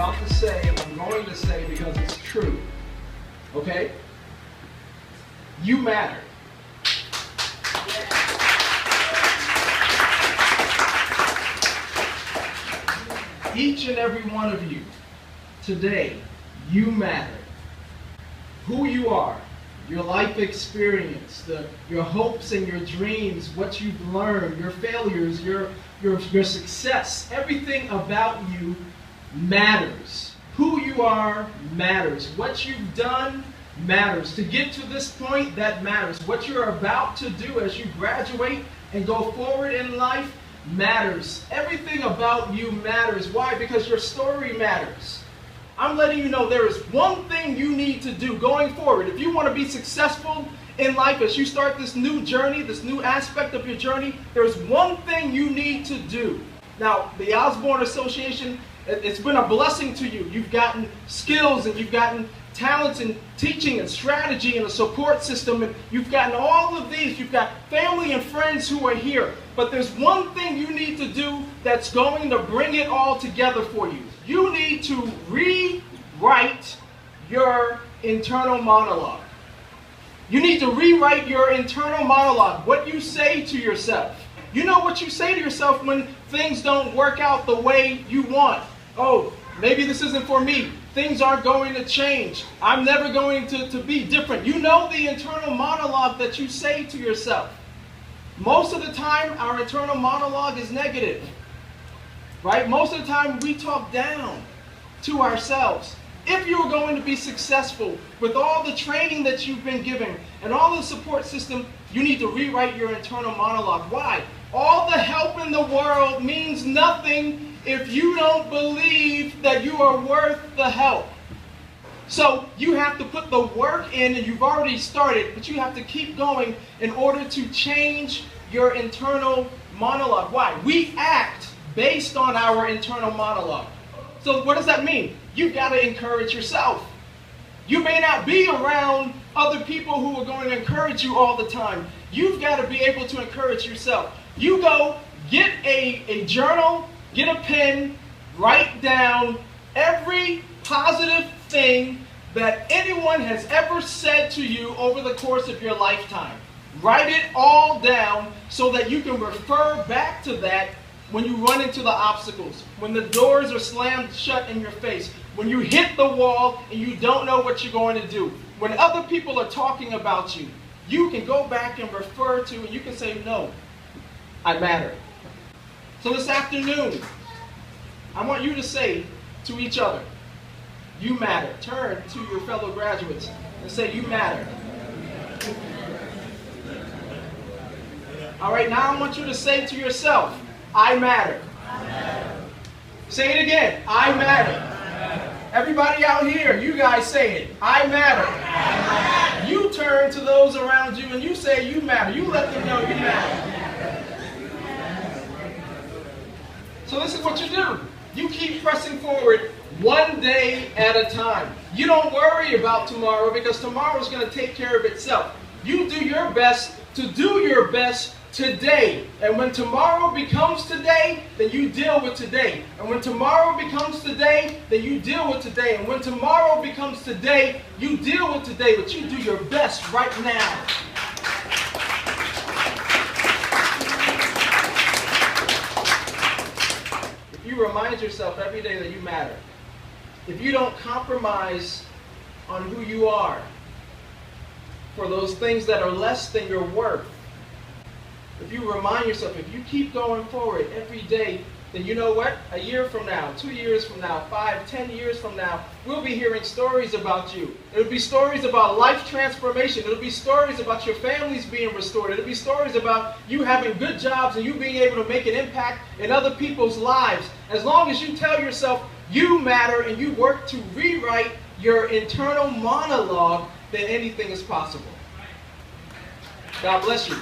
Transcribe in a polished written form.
about to say, I'm going to say because it's true. Okay? You matter. Each and every one of you, today, you matter. Who you are, your life experience, your hopes and your dreams, what you've learned, your failures, your success, everything about you matters. Who you are matters. What you've done matters. To get to this point, that matters. What you're about to do as you graduate and go forward in life matters. Everything about you matters. Why? Because your story matters. I'm letting you know there is one thing you need to do going forward. If you want to be successful in life as you start this new journey, this new aspect of your journey, there's one thing you need to do. Now, the Osborne Association, it's been a blessing to you. You've gotten skills and you've gotten talents in teaching and strategy and a support system, and you've gotten all of these. You've got family and friends who are here. But there's one thing you need to do that's going to bring it all together for you. You need to rewrite your internal monologue. You need to rewrite your internal monologue, what you say to yourself. You know what you say to yourself when things don't work out the way you want. Oh, maybe this isn't for me. Things aren't going to change. I'm never going to be different. You know the internal monologue that you say to yourself. Most of the time, our internal monologue is negative. Right? Most of the time, we talk down to ourselves. If you're going to be successful with all the training that you've been given and all the support system, you need to rewrite your internal monologue. Why? All the help in the world means nothing if you don't believe that you are worth the help. So you have to put the work in, and you've already started, but you have to keep going in order to change your internal monologue. Why? We act based on our internal monologue. So what does that mean? You've got to encourage yourself. You may not be around other people who are going to encourage you all the time. You've got to be able to encourage yourself. You go get a journal, get a pen, write down every positive thing that anyone has ever said to you over the course of your lifetime. Write it all down so that you can refer back to that when you run into the obstacles, when the doors are slammed shut in your face, when you hit the wall and you don't know what you're going to do, when other people are talking about you, you can go back and refer to, and you can say, no, I matter. So this afternoon, I want you to say to each other, you matter. Turn to your fellow graduates and say, you matter. All right, now I want you to say to yourself, I matter. I matter. Say it again, I matter. Everybody out here, you guys say it, I matter. I matter. You turn to those around you and you say you matter. You let them know you matter. So this is what you do. You keep pressing forward one day at a time. You don't worry about tomorrow because tomorrow is going to take care of itself. You do your best to do your best today. And when tomorrow becomes today, then you deal with today. And when tomorrow becomes today, then you deal with today. And when tomorrow becomes today, you deal with today. But you do your best right now. If you remind yourself every day that you matter, if you don't compromise on who you are for those things that are less than your worth, if you remind yourself, if you keep going forward every day, then you know what? A year from now, 2 years from now, 5, 10 years from now, we'll be hearing stories about you. It'll be stories about life transformation. It'll be stories about your families being restored. It'll be stories about you having good jobs and you being able to make an impact in other people's lives. As long as you tell yourself you matter and you work to rewrite your internal monologue, then anything is possible. God bless you.